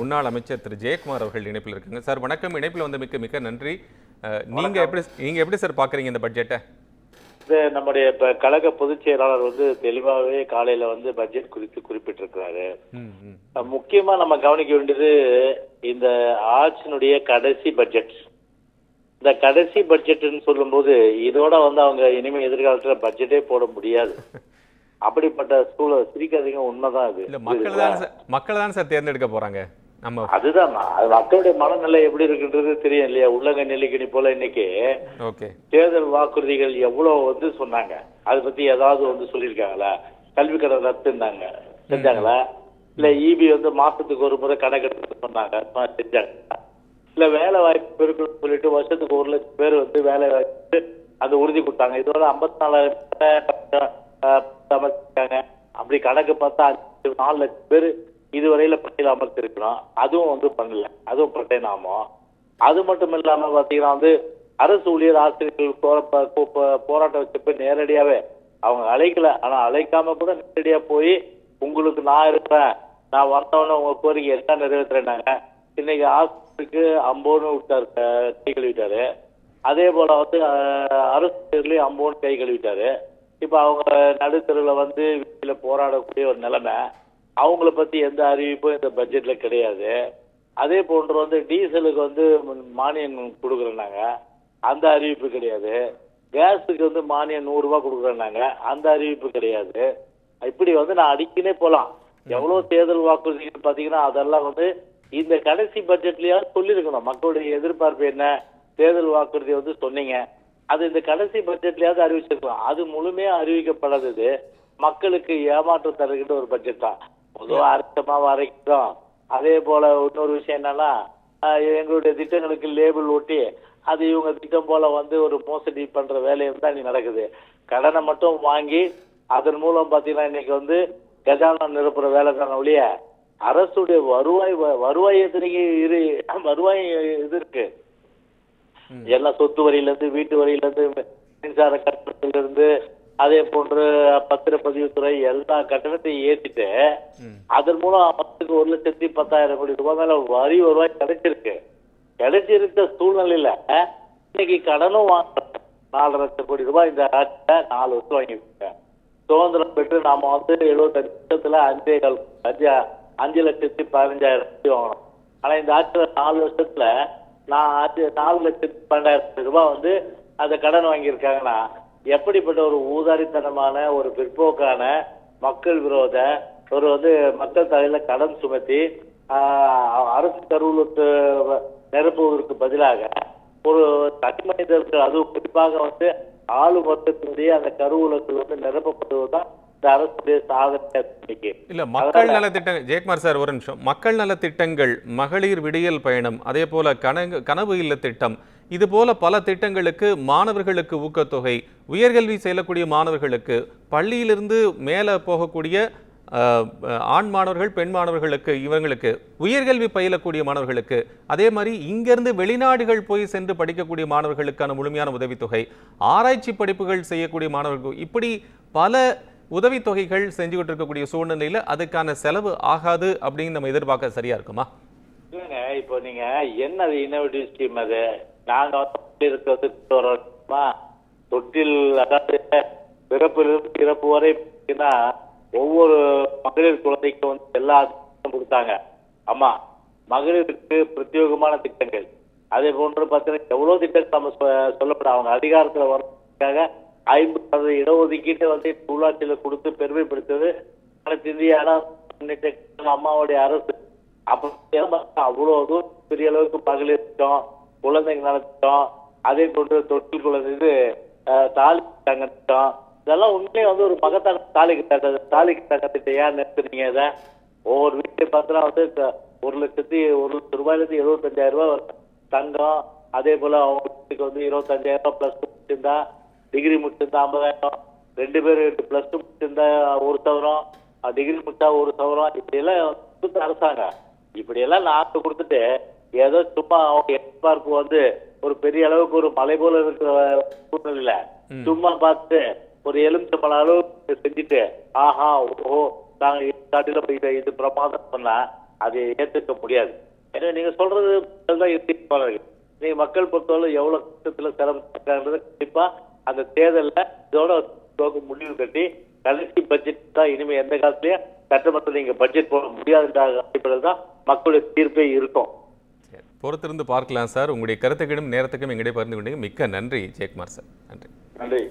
முன்னாள் அமைச்சர் திரு ஜெயக்குமார் அவர்கள் இணைப்பில் இருக்காங்க. சார் வணக்கம். இணைப்பில் வந்த மிக்க மிக்க நன்றி. நீங்க எப்படி சார் பாக்குறீங்க இந்த பட்ஜெட்டை? நம்முடைய கழக பொதுச் செயலாளர் தெளிவாகவே காலையில பட்ஜெட் குறித்து குறிப்பிட்டிருக்கிறாரு. முக்கியமா நம்ம கவனிக்க வேண்டியது இந்த ஆட்சியினுடைய கடைசி பட்ஜெட். இந்த கடைசி பட்ஜெட்னு சொல்லும் போது இதோட அவங்க இனிமே எதிர்காலத்துல பட்ஜெட்டே போட முடியாது. அப்படிப்பட்ட சூழல் சிரிக்காதீங்க, உண்மைதான் அது. மக்கள் தான் சார் தேர்ந்தெடுக்க போறாங்க. அதுதான் மக்களுடைய மனநிலை எப்படி இருக்குன்றது தெரியும் இல்லையா? உள்ளங்க நெல்லிக்கணி போல இன்னைக்கு தேர்தல் வாக்குறுதிகள் எவ்வளவு சொன்னாங்க. அதை பத்தி ஏதாவது சொல்லியிருக்காங்களா? கல்வி கடன் ரத்துனாங்க, செஞ்சாங்களா? இல்ல இபி மாசத்துக்கு ஒரு முறை கணக்கெடுத்து சொன்னாங்க, செஞ்சாங்க? இல்ல வேலை வாய்ப்பு பெருக்கணும்னு சொல்லிட்டு வருஷத்துக்கு 1 லட்சம் பேர் வேலை வாய்ப்பு அது உறுதி கொடுத்தாங்க. இதோட 54,000 அமர்த்திருக்காங்க. அப்படி கணக்கு பார்த்தா 4 லட்சம் பேர் இதுவரையில பட்டியல் அமர்த்திருக்கிறோம். அதுவும் பண்ணல, அதுவும் பட்டேனாமோ. அது மட்டும் இல்லாம பாத்தீங்கன்னா அரசு ஊழியர் ஆசிரியர்கள் போராட்டம் வச்சப்ப நேரடியாவே அவங்க அழைக்கல, ஆனா அழைக்காம கூட நேரடியா போய் உங்களுக்கு நான் இருக்கிறேன், நான் வந்தவன உங்க கோரிக்கை எல்லாம் நிறைவேற்றுறேன்னாங்க. இன்னைக்கு ஆசிரியருக்கு அம்போன்னு விட்டாரு, கை கழுவிட்டாரு. அதே போல அரசு அம்போன்னு கை கழுவிட்டாரு. இப்ப அவங்க நடுத்தருல வீட்டுல போராடக்கூடிய ஒரு நிலைமை. அவங்கள பத்தி எந்த அறிவிப்பும் இந்த பட்ஜெட்ல கிடையாது. அதே போன்று டீசலுக்கு மானியம் கொடுக்குறேன்னாங்க, அந்த அறிவிப்பு கிடையாது. கேஸுக்கு மானியம் 100 ரூபாய் கொடுக்குறேன்னாங்க, அந்த அறிவிப்பு கிடையாது. இப்படி நான் அடிக்கினே போலாம். எவ்வளவு தேர்தல் வாக்குறுதிகள் பாத்தீங்கன்னா அதெல்லாம் இந்த கடைசி பட்ஜெட்லயாவது சொல்லியிருக்கணும். மக்களுடைய எதிர்பார்ப்பு என்ன, தேர்தல் வாக்குறுதி சொன்னீங்க, அது இந்த கடைசி பட்ஜெட்லயாவது அறிவிச்சிருக்கலாம். அது முழுமையா அறிவிக்கப்படாதது மக்களுக்கு ஏமாற்றம் தருகின்ற ஒரு பட்ஜெட் தான். பொதுவாக அர்த்தமாக வரைக்கும். அதே போல இன்னொரு விஷயம் என்னன்னா, எங்களுடைய திட்டங்களுக்கு லேபிள் ஒட்டி அது இவங்க திட்டம் போல ஒரு மோசடி பண்ற வேலையும் தான் இன்னைக்கு நடக்குது. கடனை மட்டும் வாங்கி அதன் மூலம் பாத்தீங்கன்னா இன்னைக்கு கஜானா நிரப்புற வேலை தானே ஒழிய அரசுடைய வருவாய் வருவாய் இது இருக்கு. எல்லாம் சொத்து வரியில இருந்து, வீட்டு வரியில இருந்து, மின்சார கட்டணத்தில இருந்து, அதே போன்று பத்திரப்பதிவுத்துறை எல்லா கட்டணத்தையும் ஏற்றிட்டு அதன் மூலம் மக்களுக்கு 1,10,000 கோடி ரூபாய் மேல வரி வருவாய் கிடைச்சிருக்க சூழ்நிலையில இன்னைக்கு கடனும் வாங்க 4 லட்சம் கோடி ரூபாய் இந்த ஆட்சியில 4 வருஷம் வாங்கிருக்காங்க. சுதந்திரம் பெற்று நாம 75 வருஷத்துல 5,15,000 வாங்கணும். ஆனா இந்த ஆட்சியில 4 வருஷத்துல 4,12,000 ரூபாய் அந்த கடன் வாங்கியிருக்காங்கன்னா எப்படிப்பட்ட ஒரு ஊதாரித்தனமான ஒரு பிற்போக்கான மக்கள் விரோத ஒரு மக்கள் தலையில கடன் சுமத்தி அரசு கருவூலத்தை நிரப்புவதற்கு பதிலாக ஒரு தனி மனிதர்கள், அதுவும் குறிப்பாக ஆளு வர்க்கத்தினுடைய அந்த கருவூலத்தில் நிரப்பப்படுவதுதான் இந்த அரசுடைய சாதனை. இல்ல மக்கள் நலத்திட்டங்கள், ஜெயக்குமார் சார் ஒரு நிமிஷம். மக்கள் நலத்திட்டங்கள், மகளிர் விடியல் பயணம், அதே போல கனவு இல்ல திட்டம், இது போல பல திட்டங்களுக்கு மாணவர்களுக்கு ஊக்கத்தொகை, உயர்கல்வி செல்லக்கூடிய மாணவர்களுக்கு, பள்ளியிலிருந்து மேல போகக்கூடிய ஆண் மாணவர்கள் பெண் மாணவர்களுக்கு, இவங்களுக்கு உயர்கல்வி பயிலக்கூடிய மாணவர்களுக்கு, அதே மாதிரி இங்கிருந்து வெளிநாடுகள் போய் சென்று படிக்கக்கூடிய மாணவர்களுக்கான முழுமையான உதவித்தொகை, ஆராய்ச்சி படிப்புகள் செய்யக்கூடிய மாணவர்கள், இப்படி பல உதவித்தொகைகள் செஞ்சுக்கிட்டு இருக்கக்கூடிய சூழ்நிலையில அதுக்கான செலவு ஆகாது அப்படின்னு நம்ம எதிர்பார்க்க சரியா இருக்குமா? இல்லைங்க, இப்போ நீங்க என்ன இன்னோவேட்டிவ் ஸ்கீம் அது? நாங்க தொட்டில், அதாவது பிறப்பிலிருந்து இறப்பு வரை ஒவ்வொரு மகளிர் குழந்தைக்கும் எல்லா திட்டமும் கொடுத்தாங்க. ஆமா, மகளிருக்கு பிரத்யேகமான திட்டங்கள். அதே போன்று பார்த்தீங்கன்னா எவ்வளவு திட்டங்கள் நம்ம சொல்லப்பட அவங்க அதிகாரத்துல வர்றதுக்காக 50% இடஒதுக்கீட்டை உள்ளாட்சியில கொடுத்து பெருமைப்படுத்தது இந்திய அம்மாவுடைய அரசு. அவ்வளவு பெரிய அளவுக்கு மகளிர் திட்டம், குழந்தைங்க நலத்திட்டம், அதே போன்று தொட்டில் குழந்தை தாலி திட்டம், இதெல்லாம் உண்மையே ஒரு மகத்தான தாலிக்கு தங்கத்திட்ட ஏன் நிறுத்துறீங்க? இதை ஒவ்வொரு வீட்டை பார்த்தா 1,00,000 ரூபாயிலிருந்து 75,000 ரூபாய் தங்கம். அதே போல அவங்க வீட்டுக்கு 25,000 பிளஸ் டூ முடிச்சிருந்தா, டிகிரி முடிச்சிருந்தா 50,000, 2 பேர் பிளஸ் டூ முடிச்சிருந்தா 1,000, டிகிரி முடிச்சா 1,000, இப்படி எல்லாம் அரசாங்கம் இப்படி எல்லாம் நாட்டு கொடுத்துட்டு ஏதோ சும்மா அவங்க எதிர்பார்ப்பு ஒரு பெரிய அளவுக்கு ஒரு மலை போல இருக்கிற சூழ்நிலையில சும்மா பார்த்து ஒரு எலுமிச்சம்பழ அளவு செஞ்சுட்டு ஆஹா ஓஹோ நாங்க காட்டில இது பிரமாதம் பண்ணா அதை ஏற்றுக்க முடியாது. ஏன்னா நீங்க சொல்றது தான் இருக்கு. நீங்க மக்கள் பொறுத்தவரை எவ்வளவு கஷ்டத்துல சிரமப்படுறாங்கன்றது கண்டிப்பா அந்த தேர்தல்ல இதோட முடிவு கட்டி கடைசி பட்ஜெட் தான் இனிமே எந்த காலத்திலயும் சட்டமன்றத்தில் நீங்க பட்ஜெட் போட முடியாதுன்ற அடிப்படையில் தான் மக்களுடைய தீர்ப்பே இருக்கும். பொறுத்திருந்து பார்க்கலாம் சார். உங்களுடைய கருத்துக்களும் நேரத்துக்கும் எங்கிடையே பகிர்ந்து கொண்டீங்க. மிக்க நன்றி ஜெயக்குமார் சார். நன்றி. நன்றி.